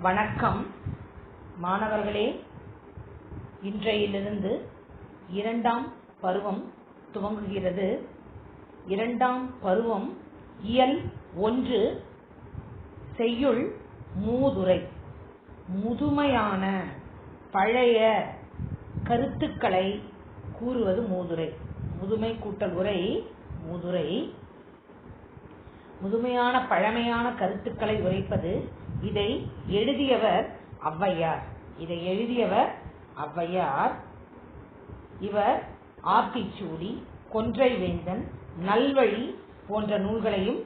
வணக்கம் மாணவர்களே. இன்றையிலிருந்து இரண்டாம் பருவம் துவங்குகிறது. இரண்டாம் பருவம் இயல் 1 செய்யுள் மூதுரை. முதுமையான பழைய கருத்துக்களை கூறுவது மூதுரை. முதுமை கூட்டல் உரை மூதுரை. முதுமையான பழமையான கருத்துக்களை உரைப்பது. இதை எழுதியவர் ஔவையார். இவர் ஆத்திச்சூடி, கொன்றைவேந்தன், நல்வழி போன்ற நூல்களையும்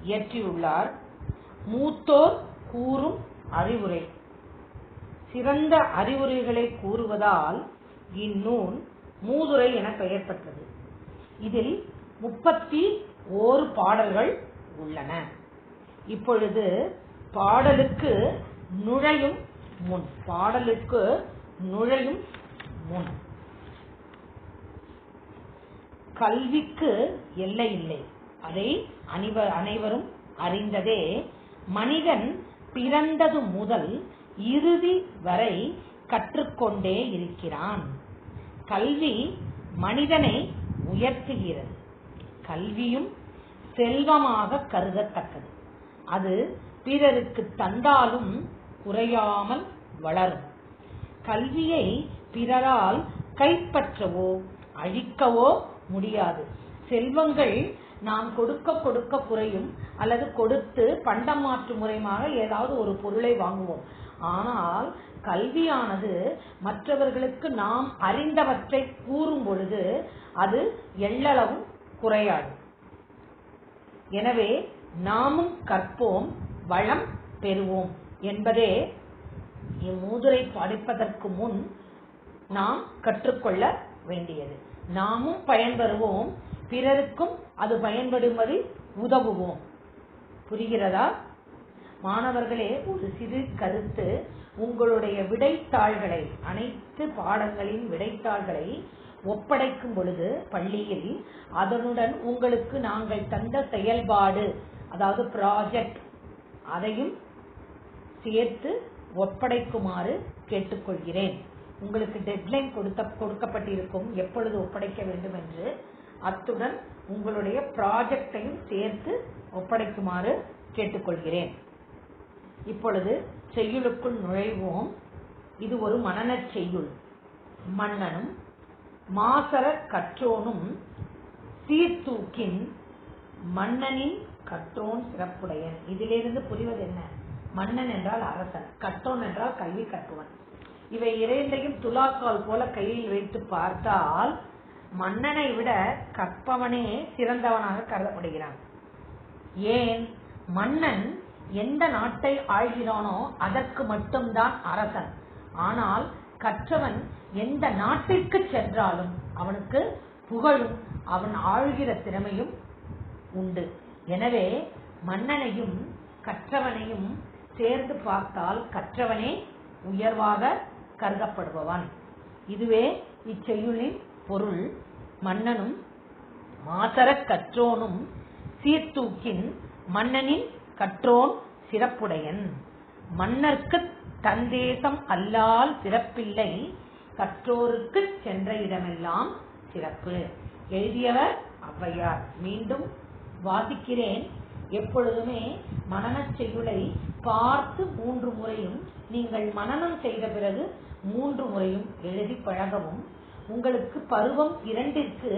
இயற்றியுள்ளார். மூத்தோர் கூறும் அறிவுரை. சிறந்த அறிவுரைகளை கூறுவதால் இந்நூல் மூதுரை என பெயர் பெற்றது. இதில் 31 பாடல்கள் உள்ளன. இப்பொழுது பாடலுக்கு நுழையும் முன் கல்விக்கு எல்லை இல்லை, அதை அனைவரும் அறிந்ததே. மனிதன் பிறந்தது முதல் இறுதி வரை கற்றுக்கொண்டே இருக்கிறான். கல்வி மனிதனை உயர்த்துகிறது. கல்வியும் செல்வமாக கருதத்தக்கது. அது பிறருக்கு தந்தாலும் குறையாமல் வளரும். கல்வியை பிறரால் கைப்பற்றவோ அழிக்கவோ முடியாது. செல்வங்கள் நாம் கொடுக்க குறையும், அல்லது கொடுத்து பண்டம் மாற்று முறையாக ஏதாவது ஒரு பொருளை வாங்குவோம். ஆனால் கல்வியானது மற்றவர்களுக்கு நாம் அறிந்தவற்றை கூறும் பொழுது அது எள்ளளவும் குறையாது. எனவே நாமும் கற்போம், வளம் பெறுவோம் என்பதே இம்மூதுரை படிப்பதற்கு முன் நாம் கற்றுக்கொள்ள வேண்டியது. நாமும் பயன்பெறுவோம், பிறருக்கும் அது பயன்படும்படி உதவுவோம். புரிகிறதா மாணவர்களே? ஒரு சிறு கருத்து. உங்களுடைய விடைத்தாள்களை, அனைத்து பாடங்களின் விடைத்தாள்களை ஒப்படைக்கும் பொழுது பள்ளியில் அதனுடன் உங்களுக்கு நாங்கள் தந்த செயல்பாடு, அதாவது ப்ராஜெக்ட், அதையும் சேர்த்து ஒப்படைக்குமாறு கேட்டுக்கொள்கிறேன். உங்களுக்கு டெட்லைன் கொடுக்கப்பட்டிருக்கும், எப்பொழுது ஒப்படைக்க வேண்டும் என்று. அத்துடன் உங்களுடைய ப்ராஜெக்டையும் சேர்த்து ஒப்படைக்குமாறு கேட்டுக்கொள்கிறேன். இப்பொழுது செய்யுளுக்குள் நுழைவோம். இது ஒரு மனனச் செய்யுள். மன்னனும் மாசற கற்றோனும் சீர்தூக்கின் மன்னனின் கற்றோன் சிறப்புடையன். இதிலிருந்து புரிவது என்ன? மன்னன் என்றால் அரசன், கற்றோன் என்றால் கல்வி கற்பவன். இவை இரண்டையும் துலாக்கால் போல கையில் வைத்து பார்த்தால் மன்னனை விட கற்பவனே சிறந்தவனாக கருதப்படுகிறான். ஏன்? மன்னன் எந்த நாட்டை ஆள்கிறானோ அதற்கு மட்டும்தான் அரசன். ஆனால் கற்றவன் எந்த நாட்டிற்கு சென்றாலும் அவனுக்கு புகழும் அவன் ஆள்கிற திறமையும் உண்டு. எனவே மன்னனையும் கற்றவனையும் சேர்ந்து பார்த்தால் கற்றவனே உயர்வாக கருதப்படுபவன். இதுவே இச்செய்யுளின் பொருள். மன்னனும் மாசற கற்றோனும் சீர்தூக்கின் மன்னனின் கற்றோன் சிறப்புடையன். மன்னர்க்கு தந்தேசம் அல்லால் சிறப்பில்லை, கற்றோருக்கு சென்ற இடமெல்லாம் சிறப்பு. எழுதியவர் ஔவையார். மீண்டும் வாசிக்கிறேன். எப்பொழுதுமே மனனச் செய்யுளை பார்த்து 3 முறையும், நீங்கள் மனனம் செய்த பிறகு 3 முறையும் எழுதி பழகவும். உங்களுக்கு பருவம் 2ற்கு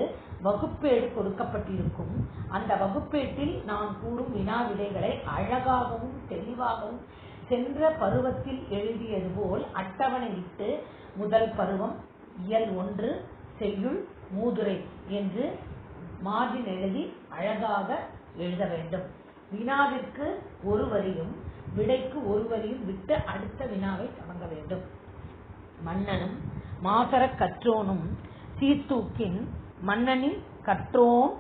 வகுப்பேடு கொடுக்கப்பட்டிருக்கும். அந்த வகுப்பேட்டில் நான் கூறும் வினா விடைகளை அழகாகவும் தெளிவாகவும் சென்ற பருவத்தில் எழுதியது போல் அட்டவணையிட்டு முதல் பருவம் இயல் 1 செய்யுள் மூதுரை என்று மார்ஜின் எழுதி அழகாக எழுத வேண்டும். வினாவிற்கு 1 வரியும் விடைக்கு 1 வரியும் விட்டு அடுத்த வினாவை தொடங்க வேண்டும். மன்னனும் மாசற கற்றோனும் சீர்தூக்கின் மன்னனின் கற்றோன்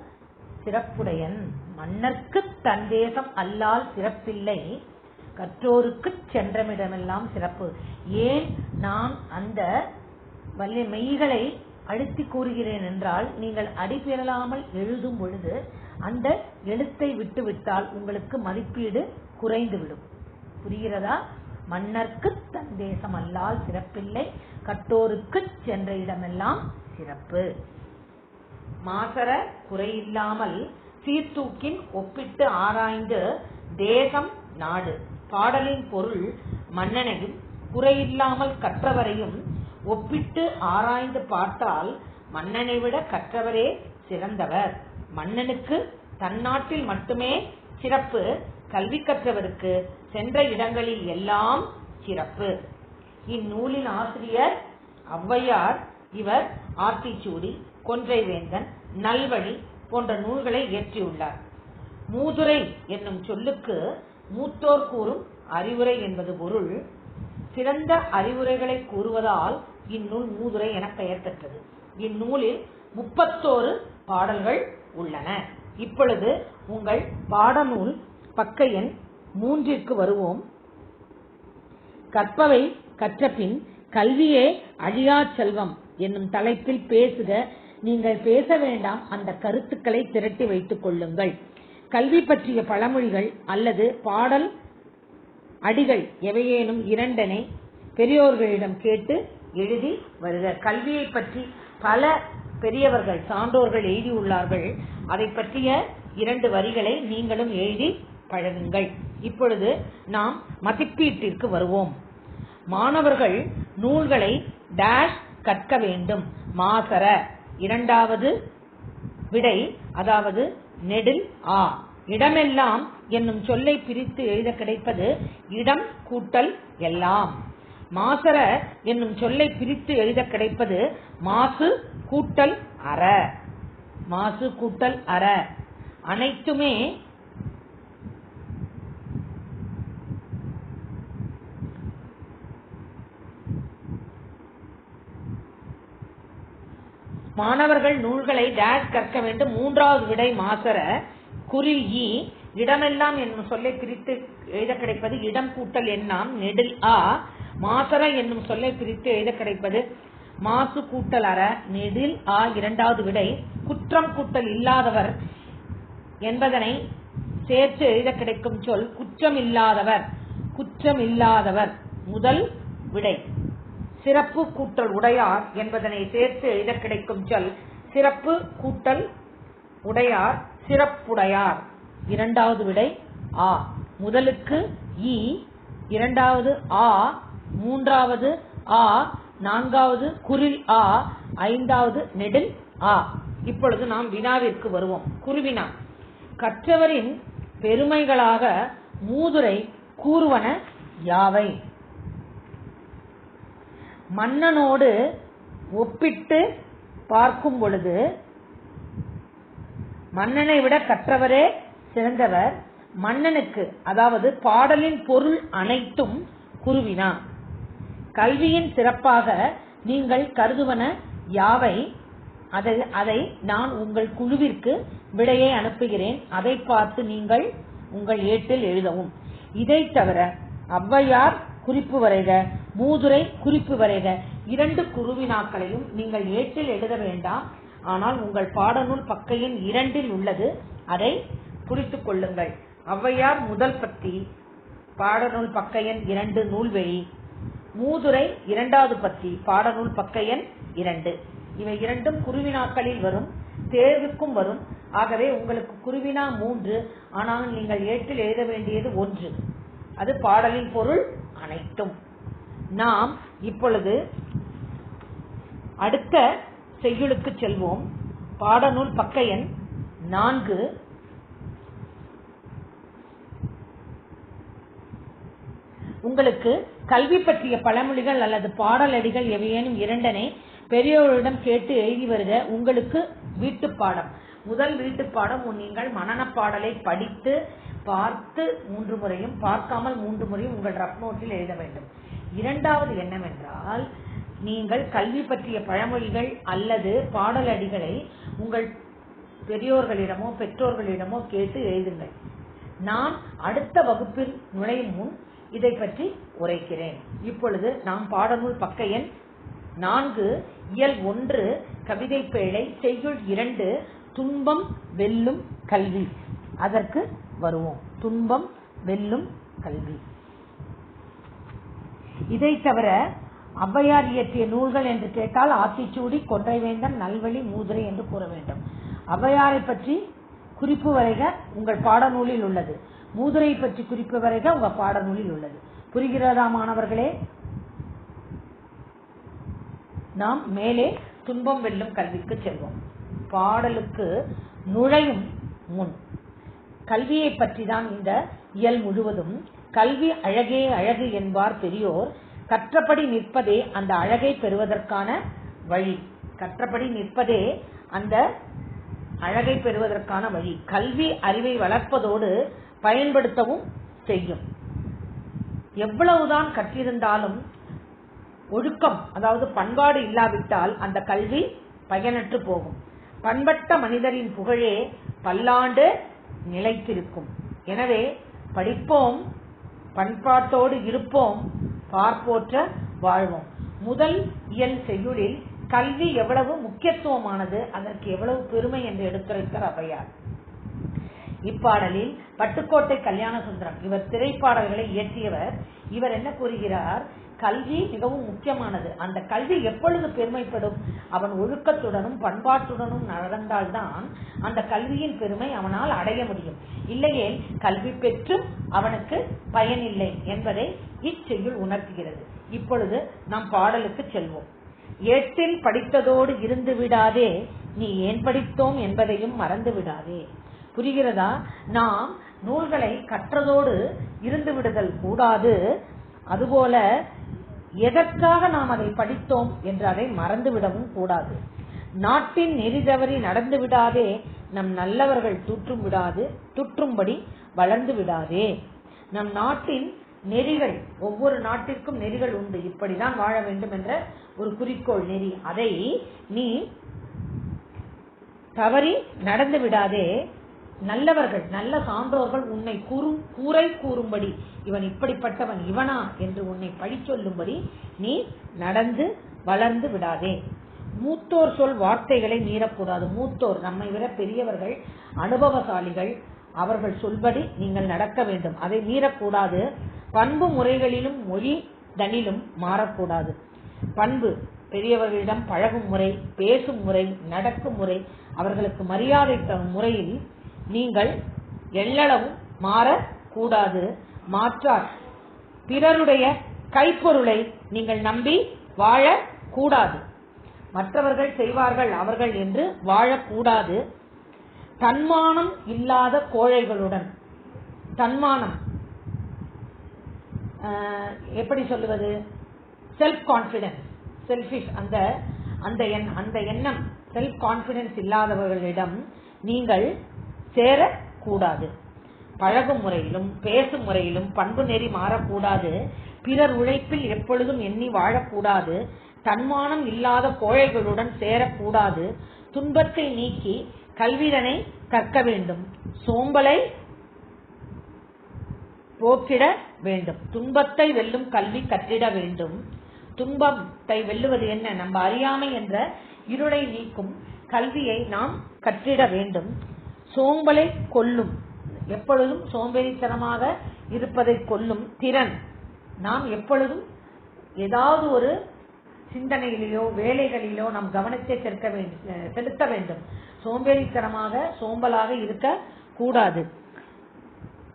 சிறப்புடையன். மன்னர்க்கு தந்தேசம் அல்லால் சிறப்பில்லை, கற்றோருக்கு சென்றமிடமெல்லாம் சிறப்பு. ஏன் நான் அந்த மெய்களை அழுத்தி கூறுகிறேன் என்றால், நீங்கள் அடிபெறலாமல் எழுதும் பொழுது அந்த எழுத்தை விட்டுவிட்டால் உங்களுக்கு மதிப்பீடு குறைந்துவிடும். புரிகிறதா? மன்னர்க்கு தன் தேசம் அல்லால் சிறப்பில்லை, கட்டோருக்கு சென்ற இடமெல்லாம் சிறப்பு. மாசற குறையில்லாமல் சீர்தூக்கின் ஒப்பிட்டு ஆராய்ந்து தேசம் நாடு. பாடலின் பொருள் மன்னனையும் குறையில்லாமல் கற்றவரையும் ஒப்பிட்டு ஆராய்ந்து பார்த்தால் மன்னனை விட கற்றவரே சிறந்தவர். மன்னனுக்கு தன் நாட்டில் மட்டுமே சிறப்பு, கல்வி கற்றவருக்கு சென்ற இடங்களில் எல்லாம் சிறப்பு. இந்நூலின் ஆசிரியர் ஔவையார். இவர் ஆத்திச்சூடி, கொன்றைவேந்தன், நல்வழி போன்ற நூல்களை இயற்றியுள்ளார். மூதுரை என்னும் சொல்லுக்கு மூத்தோர் கூறும் அறிவுரை என்பது பொருள். சிறந்த அறிவுரைகளை கூறுவதால் இந்நூல் மூதுரை என பெயர் பெற்றது. இந்நூலில் 31 பாடல்கள் உள்ளன. இப்பொழுது உங்கள் பாடநூல் பக்க எண் 3 வருவோம். கற்பவை கற்றபின் கல்வியே அழியா செல்வம் என்னும் தலைப்பில் பேசுக. நீங்கள் பேச வேண்டாம், அந்த கருத்துக்களை திரட்டி வைத்துக் கொள்ளுங்கள். கல்வி பற்றிய பழமொழிகள் அல்லது பாடல் அடிகள் எவையேனும் 2 பெரியோர்களிடம் கேட்டு எழுதி வருக. கல்வியை பற்றி பல பெரியவர்கள் சான்றோர்கள் எழுதியுள்ளார்கள். அதை பற்றிய 2 வரிகளை நீங்களும் எழுதி பழகுங்கள். இப்பொழுது நாம் மதிப்பீட்டிற்கு வருவோம். மாணவர்கள் நூல்களை டேஷ் கற்க வேண்டும். மாசற இரண்டாவது விடை, அதாவது நெடில் ஆ. இடமெல்லாம் என்னும் சொல்லை பிரித்து எழுத கிடைப்பது இடம் கூட்டல் எல்லாம். மாசற என்னும் சொல்லை பிரித்து எழுத கிடைப்பது மாசு கூட்டல் அற. மாசு கூட்டல் அற. அனைத்துமே மாணவர்கள் நூல்களை டேஷ் கற்க வேண்டும். 3வது விடை மாசற. குறில் ஈ. இடமெல்லாம் என்னும் சொல்லை பிரித்து எழுத கிடைப்பது இடம் கூட்டல் எண்ணாம் நெடில் ஆ. மாசற என்னும் சொல்லை பிரித்து எழுத கிடைப்பது மாசு கூட்டல் அற நெடில் ஆ. 2வது விடை குற்றம் கூட்டல் இல்லாதவர் என்பதனை சேர்த்து எழுத கிடைக்கும் சொல் குற்றம் இல்லாதவர். குற்றம் இல்லாதவர் முதல் விடை. சிறப்பு கூட்டல் உடையார் என்பதனை சேர்த்து எழுத கிடைக்கும் சொல் சிறப்பு கூட்டல் உடையார் சிறப்புடையார். 2வது விடை ஆ. முதலுக்கு ஈ, 2வது ஆ, 3வது ஆ, 4வது குறில் ஆ, 5வது நெடில் ஆ. இப்பொழுது நாம் வினாவிற்கு வருவோம். குருவினா. கற்றவரின் பெருமைகளாக மூதுரை கூறுவன யாவை? மன்னனோடு ஒப்பிட்டு பார்க்கும் பொழுது மன்னனை விட கற்றவரே சிறந்தவர். மன்னனுக்கு, அதாவது பாடலின் பொருள் அனைத்தும் குருவினா. கல்வியின் சிறப்பாக நீங்கள் கருதுவன யாவை? அதை நான் உங்கள் குழுவிற்கு விடையை அனுப்புகிறேன். அதை பார்த்து நீங்கள் உங்கள் ஏட்டில் எழுதவும். இதை தவிர ஔவையார் குறிப்பு வரைக, மூதுரை குறிப்பு வரைக 2 குருவினாக்களையும் நீங்கள் ஏட்டில் எழுத வேண்டாம். ஆனால் உங்கள் பாடநூல் பக்க எண் 2 உள்ளது, அதை குறித்துக் கொள்ளுங்கள். ஔவையார் முதல் பத்தி, பாடநூல் பக்க எண் 2 நூல்வெளி. மூதுரை 2வது பத்தி, பாடநூல் பக்க எண் 2. இவை 2ம் குருவினாக்களில் வரும், தேர்வுக்கும் வரும். ஆகவே உங்களுக்கு குருவினா 3, ஆனால் நீங்கள் ஏட்டில் எழுத வேண்டியது 1. அது பாடலின் பொருள் அனைத்தும். நாம் இப்பொழுது அடுத்த செய்யுளுக்கு செல்வோம். பாடநூல் பக்க எண் 4. உங்களுக்கு கல்வி பற்றிய பழமொழிகள் அல்லது பாடலடிகள் எவையேனும் 2 பெரியோரிடம் கேட்டு எழுதி வருக. உங்களுக்கு வீட்டு பாடம். முதல் வீட்டு பாடம், நீங்கள் மனன பாடலை படித்து பார்த்து 3 முறையும் பார்க்காமல் 3 முறையும் உங்கள் ரஃப் நோட்டில் எழுத வேண்டும். 2வது என்னவென்றால், நீங்கள் கல்வி பற்றிய பழமொழிகள் அல்லது பாடலடிகளை உங்கள் பெரியோர்களிடமோ பெற்றோர்களிடமோ கேட்டு எழுதுங்கள். நான் அடுத்த வகுப்பில் நுழையும் முன் இதை பற்றி உரைக்கிறேன். இப்பொழுது நாம் பாடநூல் பக்க எண் 4 இயல் 1 கவிதை பேழை செய்யுள் 2 துன்பம் வெல்லும் கல்வி. அதற்கு வருவோம். துன்பம் வெல்லும் கல்வி. இதை தவிர ஔவையார் இயற்றிய நூல்கள் என்று கேட்டால் ஆத்திச்சூடி, கொன்றைவேந்தன், நல்வழி, மூதுரை என்று கூற வேண்டும். ஔவையாரை பற்றி குறிப்பு வரைக உங்கள் பாடநூலில் உள்ளது. மூதுரை பற்றி குறிப்பு வரைக உங்கள் பாடநூலில் உள்ளது. புரிகிறதா மாணவர்களே? நாம் மேலே துன்பம் வெல்லும் கல்விக்கு செல்வோம். பாடலுக்கு நுழையும் முன் கல்வியை பற்றி தான் இந்த இயல் முழுவதும். கல்வி அழகே அழகு என்பார் பெரியோர், கற்றபடி நிற்பதே அந்த அழகை பெறுவதற்கான வழி. கற்றபடி நிற்பதே அந்த அழகை பெறுவதற்கான வழி. கல்வி அறிவை வளர்ப்பதோடு பயன்படுத்தவும் செய்யும். எவ்வளவுதான் கற்றிருந்தாலும் ஒழுக்கம், அதாவது பண்பாடு இல்லாவிட்டால் அந்த கல்வி பயனற்று போகும். பண்பட்ட மனிதரின் புகழே பல்லாண்டு நிலைத்திருக்கும். எனவே படிப்போம், பண்பாட்டோடு இருப்போம், பார்ப்போற்ற வாழ்வோம். முதல் இயல் செய்யுளில் கல்வி எவ்வளவு முக்கியத்துவமானது, அதற்கு எவ்வளவு பெருமை என்று எடுத்துரைத்தார் ஔவையார். இப்பாடலில் பட்டுக்கோட்டை கல்யாண சுந்தரம் இவர் திரைப்பாடல்களை இயற்றியவர். இவர் என்ன கூறுகிறார்? கல்வி மிகவும் முக்கியமானது. அந்த கல்வி எப்பொழுது பெருமைப்படும்? அவன் ஒழுக்கத்துடனும் பண்பாட்டுடனும் நடந்தால்தான் அந்த கல்வியின் பெருமை அவனால் அடைய முடியும். இல்லையே கல்வி பெற்றும் அவனுக்கு பயனில்லை என்பதை இச்செய்யுள் உணர்த்துகிறது. இப்பொழுது நாம் பாடலுக்கு செல்வோம். ஏட்டில் படித்ததோடு இருந்து விடாதே, நீ ஏன் படித்தோம் என்பதையும் மறந்து விடாதே. புரிகிறதா? நாம் நூல்களை கற்றதோடு இருந்து விடுதல் கூடாது. அதுபோல எதற்காக நாம் அதை படித்தோம் என்று அதை மறந்துவிடவும் கூடாது. நாட்டின் நெறி தவறி நடந்து விடாதே, நம் நல்லவர்கள் துற்றும்படி வளர்ந்து விடாதே. நம் நாட்டின் நெறிகள், ஒவ்வொரு நாட்டிற்கும் நெறிகள் உண்டு, இப்படிதான் வாழ வேண்டும் என்ற ஒரு குறிக்கோள் நெறி, அதை நீ தவறி நடந்து விடாதே. நல்லவர்கள், நல்ல சான்றோர்கள் உன்னை கூரை கூறும்படி, இவன் இப்படிப்பட்டவன் இவனா என்று உன்னை பழி சொல்லும்படி நீ நடந்து வளர்ந்து விடாதே. மூத்தோர் சொல் வார்த்தைகளை மீறக்கூடாது. மூத்தோர், நம்மை விட பெரியவர்கள், அனுபவசாலிகள், அவர்கள் சொல்படி நீங்கள் நடக்க வேண்டும், அதை மீறக்கூடாது. பண்பு முறைகளிலும் மொழி தனிலும் மாறக்கூடாது. பண்பு, பெரியவர்களிடம் பழகும் முறை, பேசும் முறை, நடக்கும் முறை, அவர்களுக்கு மரியாதை தரும் முறையில் நீங்கள் எள்ளளவும் மாறக்கூடாது. மாற்றார் பிறருடைய கைப்பொருளை நீங்கள் நம்பி வாழக்கூடாது. மற்றவர்கள் செய்வார்கள் அவர்கள் என்று வாழக்கூடாது. தன்மானம் இல்லாத கோழைகளுடன், தன்மானம் எப்படி சொல்லுவது? செல்ஃப் கான்பிடன்ஸ், செல்ஃபிஷ், அந்த எண்ணம், செல்ஃப் கான்பிடன்ஸ் இல்லாதவர்களிடம் நீங்கள் சேரக்கூடாது. பழகும் முறையிலும் பேசும் முறையிலும் பண்பு நெறி மாறக்கூடாது. பிறர் உழைப்பில் எப்பொழுதும் எண்ணி வாழக்கூடாது. தன்மானம் இல்லாத கோழைகளுடன் சேரக்கூடாது. துன்பத்தை நீக்கி கல்விதனை கற்க வேண்டும். சோம்பலை போக்கிட வேண்டும். துன்பத்தை வெல்லும் கல்வி கற்றிட வேண்டும். துன்பத்தை வெல்லுவது என்ன? நம்ம அறியாமை என்ற இருளை நீக்கும் கல்வியை நாம் கற்றிட வேண்டும். சோம்பலை கொல்லும், எப்பொழுதும் சோம்பேறித்தனமாக இருப்பதை கொல்லும் திறன். நாம் எப்பொழுதும் ஏதாவது ஒரு சிந்தனையிலோ வேலைகளிலோ நாம் கவனத்தை செலுத்த வேண்டும். சோம்பேறித்தனமாக சோம்பலாக இருக்க கூடாது.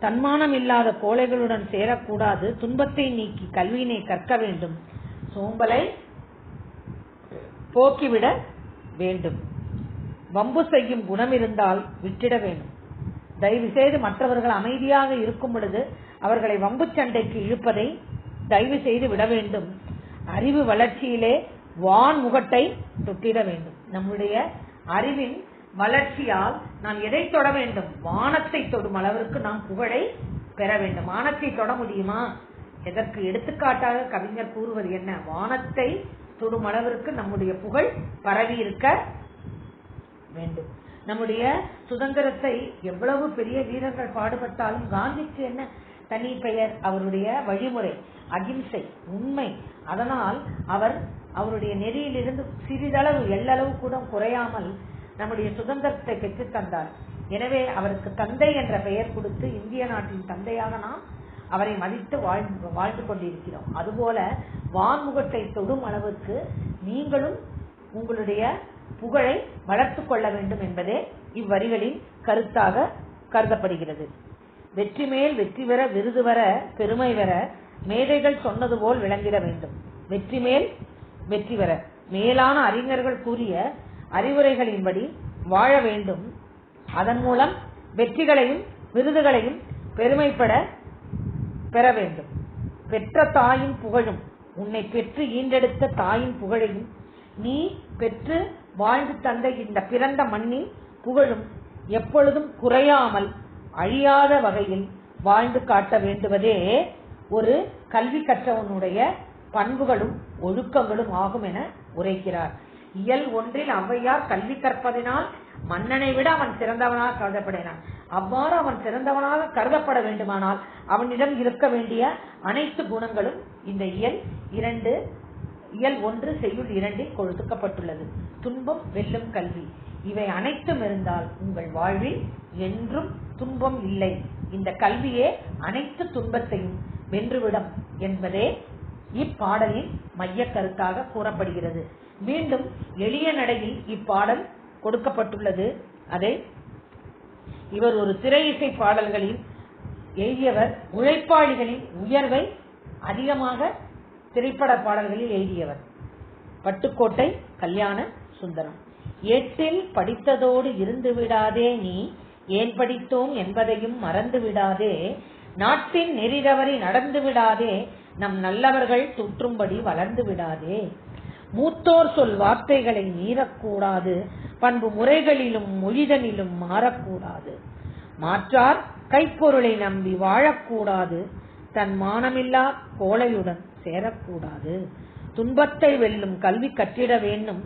தன்மானம் இல்லாத கோழைகளுடன் சேரக்கூடாது. துன்பத்தை நீக்கி கல்வியினை கற்க வேண்டும். சோம்பலை போக்கிவிட வேண்டும். வம்பு செய்யும் குணம் இருந்தால் விட்டிட வேண்டும். தயவு செய்து மற்றவர்கள் அமைதியாக இருக்கும் பொழுது அவர்களை வம்பு சண்டைக்கு இழுப்பதை தயவு செய்து விட வேண்டும். அறிவு வளர்ச்சியிலே வான் முகட்டை தொட்டிட வேண்டும். நம்முடைய அறிவின் வளர்ச்சியால் நாம் எதை தொட வேண்டும்? வானத்தை தொடும் அளவிற்கு நாம் புகழை பெற வேண்டும். வானத்தை தொட முடியுமா? எதற்கு எடுத்துக்காட்டாக கவிஞர் கூறுவது என்ன? வானத்தை தொடும் அளவிற்கு நம்முடைய புகழ் பரவி இருக்க வேண்டும். நம்முடைய சுதந்திரத்தை எவ்வளவு பெரிய வீரர்கள் பாடுபட்டாலும் காந்திக்கு என்ன தனி பெயர்? அவருடைய வழிமுறை அகிம்சை, உண்மை. அதனால் அவருடைய நெறியிலிருந்து சிறிதளவு எள்ளளவு கூட குறையாமல் நம்முடைய சுதந்திரத்தை பெற்றுத் தந்தார். எனவே அவருக்கு தந்தை என்ற பெயர் கொடுத்து இந்திய நாட்டின் தந்தையாக நாம் அவரை மதித்து வாழ்ந்து கொண்டிருக்கிறோம். அதுபோல வான்முகத்தை தொடும் அளவுக்கு நீங்களும் உங்களுடைய புகழை வளர்த்து கொள்ள வேண்டும் என்பதே இவ்வரிகளின் கருத்தாக கருதப்படுகிறது. வெற்றி மேல் வெற்றி பெற, விருது வர, பெருமை வர, மேதைகள் சொன்னது போல் விளங்கிட வேண்டும். வெற்றி மேல் வெற்றி பெற, மேலான அறிஞர்கள் கூறிய அறிவுரைகளின்படி வாழ வேண்டும். அதன் மூலம் வெற்றிகளையும் விருதுகளையும் பெருமைப்பட பெற வேண்டும். பெற்ற தாயின் புகழும், உன்னை பெற்று ஈண்டெடுத்த தாயின் புகழையும், நீ பெற்று வாழ்ந்து தந்த இந்த பிறந்த மண்ணின் புகழும் எப்பொழுதும் குறையாமல் அழியாத வகையில் வாழ்ந்து காட்ட வேண்டுவதே ஒரு கல்வி கற்றவனுடைய பண்புகளும் ஒழுக்கங்களும் ஆகும் என உரைக்கிறார். இயல் 1 ஔவையார் கல்வி கற்பதனால் மன்னனை விட அவன் சிறந்தவனாக கருதப்படினான். அவ்வாறு அவன் சிறந்தவனாக கருதப்பட வேண்டுமானால் அவனிடம் இருக்க வேண்டிய அனைத்து குணங்களும் இந்த இயல் 1 செய்யுள் 2 கொடுக்கப்பட்டுள்ளது. துன்பம் வெல்லும் கல்வி, இவை அனைத்தும் இருந்தால் உங்கள் வாழ்வில் என்றும் துன்பம் இல்லை. இந்த கல்வியே அனைத்து துன்பத்தையும் வென்றுவிடும் என்பதே இப்பாடலின் மைய கருத்தாக கூறப்படுகிறது. மீண்டும் எளிய நடையில் இப்பாடல் கொடுக்கப்பட்டுள்ளது. அதை இவர் ஒரு திரை இசை பாடல்களில் எழுதியவர். உழைப்பாளிகளின் உயர்வை அதிகமாக திரைப்பட பாடல்களில் எழுதியவர். பட்டுக்கோட்டை கல்யாண சுந்தரம். ஏட்டில் படித்ததோடு இருந்து விடாதே, நீ ஏன் படித்தோம் என்பதையும் மறந்து விடாதே, நாட்டின் நெறிதவறி நடந்து விடாதே, நம் நல்லவர்கள் தூற்றும்படி வளர்ந்து விடாதே, மூத்தோர் சொல் வார்த்தைகளை மீறக்கூடாது, பண்பு முறைகளிலும் மொழிதனிலும் மாறக்கூடாது, மாற்றார் கைப்பொருளை நம்பி வாழக்கூடாது, தன் மானமில்லா கோளையுடன் சேரக்கூடாது, துன்பத்தை வெல்லும் கல்வி கற்றிட வேண்டும்,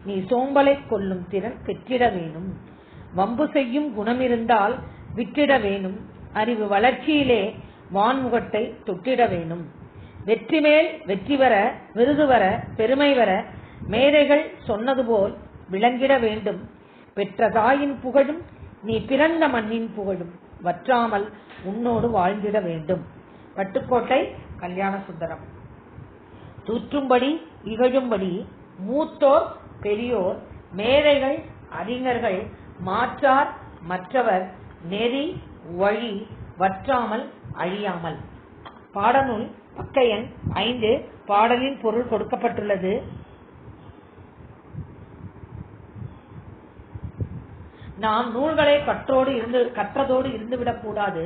நீ சோம்பலை கொல்லும் திறன் பெற்றிட வேணும், வம்பு செய்யும் குணமிருந்தால் விட்டிட வேணும், அறிவு வளர்ச்சியிலே வான்முகத்தை தொட்டிட வேணும், வெற்றி மேல் வெற்றி வர, விருது வர, பெருமை வர, மேதைகள் சொன்னது போல் விளங்கிட வேண்டும், பெற்ற தாயின் புகழும் நீ பிறந்த மண்ணின் புகழும் வற்றாமல் உன்னோடு வாழ்ந்திட வேண்டும். பட்டுக்கோட்டை கல்யாண சுந்தரம். தூற்றும்படி இகழும்படி மூத்தோர் பெரியோர், மேதைகள் அறிஞர்கள், மாற்றார் மற்றவர், நெறி வழி வற்றாமல் அழியாமல். பாடநூல் பக்க எண் 5. பாடலின் பொருள் கொடுக்கப்பட்டுள்ளது. நாம் நூல்களை கற்றதோடு இருந்துவிடக் கூடாது,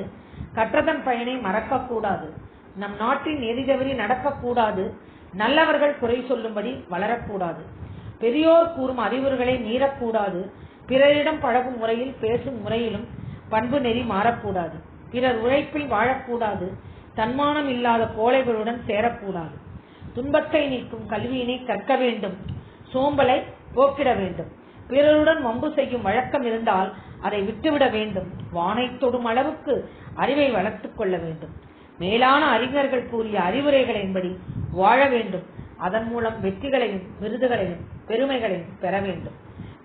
கற்றதன் பயனை மறக்கக்கூடாது, நம் நாட்டின் நெறிதவறி நடக்கக்கூடாது, நல்லவர்கள் குறை சொல்லும்படி வளரக்கூடாது, பெரியோர் கூறும் அறிவுரைகளை மீறக்கூடாது, பிறரிடம் பழகும் முறையில் பேசும் முறையிலும் பண்பு நெறி மாறக்கூடாது, பிறர் உழைப்பில் வாழக்கூடாது, தன்மானம் இல்லாத கோழைகளுடன் சேரக்கூடாது, துன்பத்தை நீக்கும் கல்வியினை கற்க வேண்டும், சோம்பலை போக்கிட வேண்டும், பிறருடன் வம்பு செய்யும் வழக்கம் இருந்தால் அதை விட்டுவிட வேண்டும், வானை தொடும் அளவுக்கு அறிவை வளர்த்துக் கொள்ள வேண்டும், மேலான அறிஞர்கள் கூறிய அறிவுரைகளின்படி வாழ வேண்டும், அதன் மூலம் வெற்றிகளையும் விருதுகளையும் பெருமைகளையும் பெற வேண்டும்,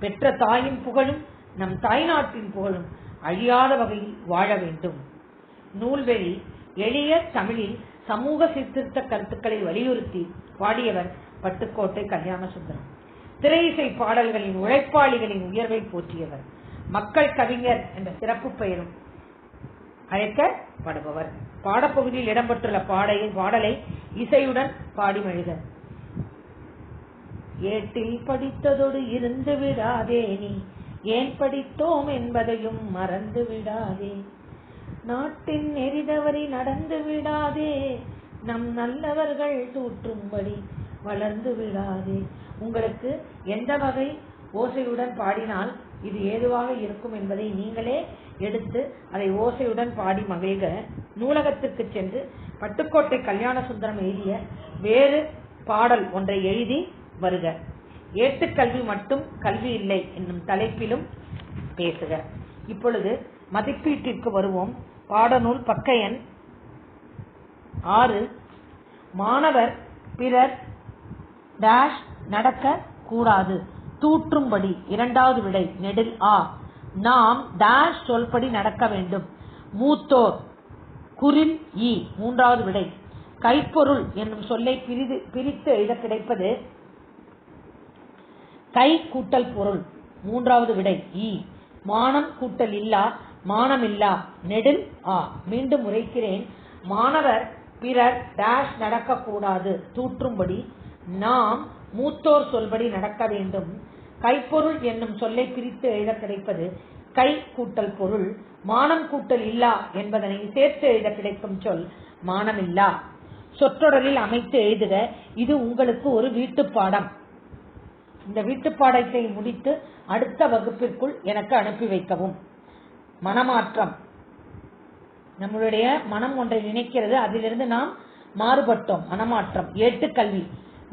பெற்ற தாயின் புகழும் நம் தாய்நாட்டின் புகழும் அழியாத வகையில் வாழ வேண்டும். நூல்வெளி எளிய தமிழில் சமூக சீர்திருத்த கருத்துக்களை வலியுறுத்தி பாடியவர் பட்டுக்கோட்டை கல்யாண சுந்தரம். திரை இசை பாடல்களின் உழைப்பாளிகளின் உயர்வை போற்றியவர். மக்கள் கவிஞர் என்ற சிறப்பு பெயரும் அழைக்கப்படுபவர். பாடப்பகுதியில் இடம்பெற்றுள்ள பாடலை இசையுடன் பாடி மழுக. ஏட்டில் படித்ததோடு இருந்து விடாதே, நீ ஏன் படித்தோம் என்பதையும் மறந்து விடாதே, நாட்டின் நெறிதவறி நடந்து விடாதே, நம் நல்லவர்கள் தூற்றும்படி வளர்ந்து விடாதே. உங்களுக்கு எந்த வகை ஓசையுடன் பாடினால் இது ஏதுவாக இருக்கும் என்பதை நீங்களே எடுத்து அதை ஓசையுடன் பாடி மகிழ்க. நூலகத்திற்கு சென்று பட்டுக்கோட்டை கல்யாண சுந்தரம் எழுதிய வேறு பாடல் ஒன்றை எழுதி வருக. ஏட்டுக்கல்வி மட்டும் கல்வி இல்லை என்னும் தலைப்பிலும் பேசுக. இப்பொழுது மதிப்பீட்டிற்கு வருவோம். பாடநூல் பக்க எண் 6. மாணவர் பிறர் டேஷ் நடக்க கூடாது, தூற்றும்படி. இரண்டாவது விடை நெடில் ஆ. நாம் டேஷ் சொல்படி நடக்க வேண்டும். மூத்தோர் குரில் ஈ மூன்றாவது விடை. கைப்பொருள் என்னும் சொல்லை பிரித்து எழுத கிடைப்பது கை கூட்டல் பொருள் மூன்றாவது விடை ஈ. மானம் கூட்டல் இல்லா மானமில்லா நெடில் ஆ. மீண்டும் உரைக்கிறேன். மாணவர் பிறர் டேஷ் நடக்கக்கூடாது தூற்றும்படி நாம் மூத்தோர் சொல்படி நடக்க வேண்டும். கைப்பொருள் என்னும் சொல்லை பிரித்து எழுத கிடைப்பது கை கூட்டல் பொருள். மானம் கூட்டல் இல்லா என்பதனை சேர்த்து எழுத கிடைக்கும் சொல் மானமில்லா. சொற்றொடரில் அமைத்து எழுதுக. இது உங்களுக்கு ஒரு வீட்டுப்பாடம். இந்த வீட்டுப்பாடத்தை முடித்து அடுத்த வகுப்பிற்குள் எனக்கு அனுப்பி வைக்கவும். மனமாற்றம். நம்மளுடைய மனம் ஒன்றை நினைக்கிறது, அதிலிருந்து நாம் மாறுபட்டோம். மனமாற்றம். ஏட்டுக்கல்வி.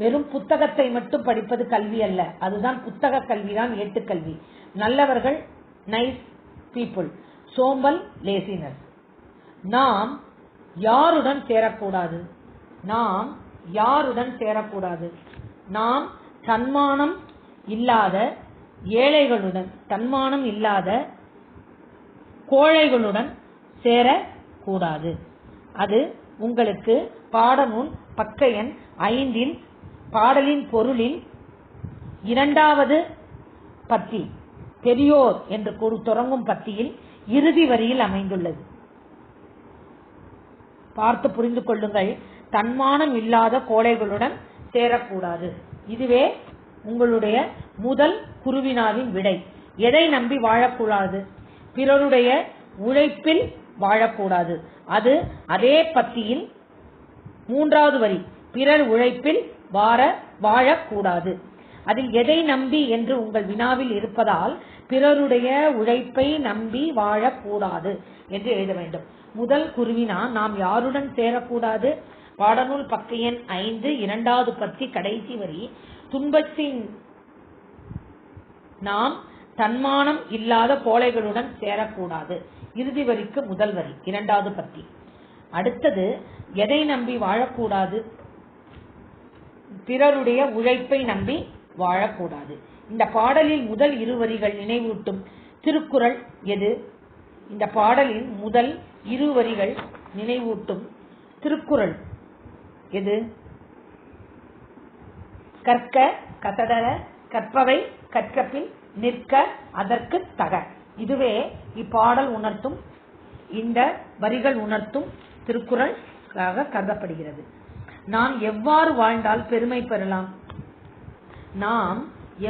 வெறும் புத்தகத்தை மட்டும் படிப்பது கல்வி அல்ல, அதுதான் புத்தக கல்விதான் ஏட்டுக்கல்வி. நல்லவர்கள் நைஸ் பீப்புள், சோம்பல் லேசினஸ். நாம் யாருடன் சேரக்கூடாது? நாம் யாருடன் சேரக்கூடாது? நாம் தன்மானம் இல்லாத ஏழைகளுடன், தன்மானம் இல்லாத கோழைகளுடன் சேரக்கூடாது. அது உங்களுக்கு பாடநூல் பக்க எண் 5 பாடலின் பொருளில் 2வது பத்தி பெரியோர் என்று தொடங்கும் பத்தியில் இறுதி வரியில் அமைந்துள்ளது. பார்த்து புரிந்து கொள்ளுங்கள். தன்மானம் இல்லாத கோழைகளுடன் சேரக்கூடாது. இதுவே உங்களுடைய முதல் குருவினாவின் விடை. எதை நம்பி வாழக்கூடாது? பிறருடைய உழைப்பில் வாழக்கூடாது. அது அதே பத்தியில் 3வது வரி. பிறர் உழைப்பில் வாழக்கூடாது. அதில் எதை நம்பி என்று உங்கள் வினாவில் இருப்பதால் பிறருடைய உழைப்பை நம்பி வாழக்கூடாது என்று எழுத வேண்டும். முதல் குருவினா நாம் யாருடன் சேரக்கூடாது? பாடநூல் பக்க எண் 5 2வது பத்தி கடைசி வரி. துன்பத்தின் நாம் தன்மானம் இல்லாத கோழைகளுடன் சேரக்கூடாது. இறுதி வரிக்கு முதல் வரி 2வது பத்தி. அடுத்தது எதை நம்பி வாழக்கூடாது? பிறருடைய உழைப்பை நம்பி வாழக்கூடாது. இந்த பாடலில் முதல் 2 வரிகள் நினைவூட்டும் திருக்குறள் எது? இந்த பாடலின் முதல் 2 வரிகள் நினைவூட்டும் திருக்குறள் எது? கற்க கசடர கற்பவை கற்கப்பின் நிற்க அதற்கு தக. இதுவே இப்பாடல் உணர்த்தும், இந்த வரிகள் உணர்த்தும் திருக்குறளாக கருதப்படுகிறது. நாம் எவ்வாறு வாழ்ந்தால் பெருமை பெறலாம்? நாம்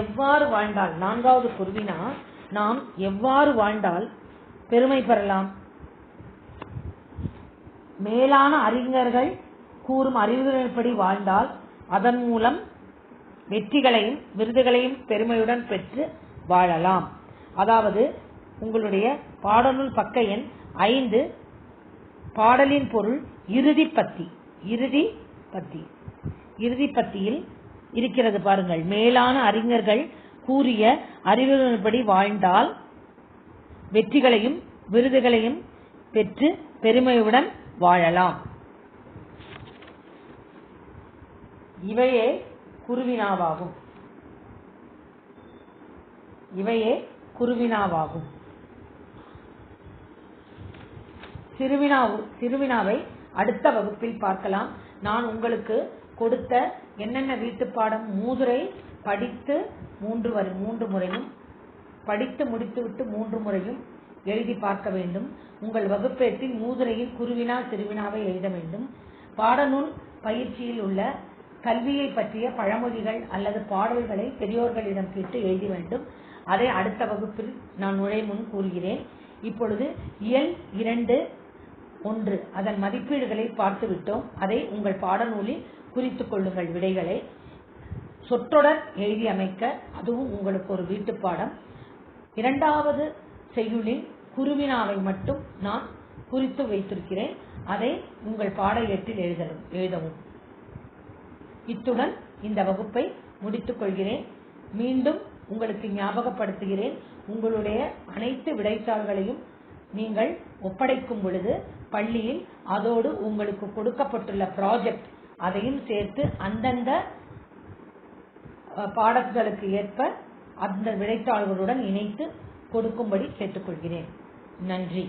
எவ்வாறு வாழ்ந்தால், 4வது குருவினா நாம் எவ்வாறு வாழ்ந்தால் பெருமை பெறலாம்? மேலான அறிஞர்கள் கூறும் அறிவுரைப்படி வாழ்ந்தால் அதன் மூலம் வெற்றிகளையும் விருதுகளையும் பெருமையுடன் பெற்று வாழலாம். அதாவது உங்களுடைய பாடநூல் பக்க எண் 5 பாடலின் பொருள் இறுதி பத்தி. இறுதி பத்தியில் இருக்கிறது பாருங்கள். மேலான அறிஞர்கள் கூறிய அறிவுரைப்படி வாழ்ந்தால் வெற்றிகளையும் விருதுகளையும் பெற்று பெருமையுடன் வாழலாம். இவையே குருவினாவாகும். சிறுவினாவை அடுத்த வகுப்பில் பார்க்கலாம். நான் உங்களுக்கு கொடுத்த என்னென்ன வீட்டுப்பாடம், மூதுரை படித்து 3 முறையும் படித்து முடித்துவிட்டு 3 முறையும் எழுதி பார்க்க வேண்டும். உங்கள் வகுப்பேட்டில் மூதுரையில் குருவினா சிறுவினாவை எழுத வேண்டும். பாடநூல் பயிற்சியில் உள்ள கல்வியை பற்றிய பழமொழிகள் அல்லது பாடல்களை பெரியோர்களிடம் கேட்டு எழுத வேண்டும். அதை அடுத்த வகுப்பில் நான் முன் கூறுகிறேன். இப்பொழுது இயல் 2(1) அதன் மதிப்பீடுகளை பார்த்து விட்டோம். அதை உங்கள் பாடநூலில் குறித்துக் கொள்ளுங்கள். விடைகளை சொற்றொடர் எழுதி அமைக்க அதுவும் உங்களுக்கு ஒரு வீட்டுப்பாடம். 2வது செய்யுளின் குருவினாவை மட்டும் நான் குறித்து வைத்திருக்கிறேன். அதை உங்கள் பாட ஏட்டில் எழுதவும். இத்துடன் இந்த வகுப்பை முடித்துக் கொள்கிறேன். மீண்டும் உங்களுக்கு ஞாபகப்படுத்துகிறேன். உங்களுடைய அனைத்து விடைத்தாள்களையும் நீங்கள் ஒப்படைக்கும் பொழுது பள்ளியில் அதோடு உங்களுக்கு கொடுக்கப்பட்டுள்ள ப்ராஜெக்ட் அதையும் சேர்த்து அந்தந்த பாடங்களுக்கு ஏற்ப அந்த விடைத்தாள்களுடன் இணைத்து கொடுக்கும்படி கேட்டுக்கொள்கிறேன். நன்றி.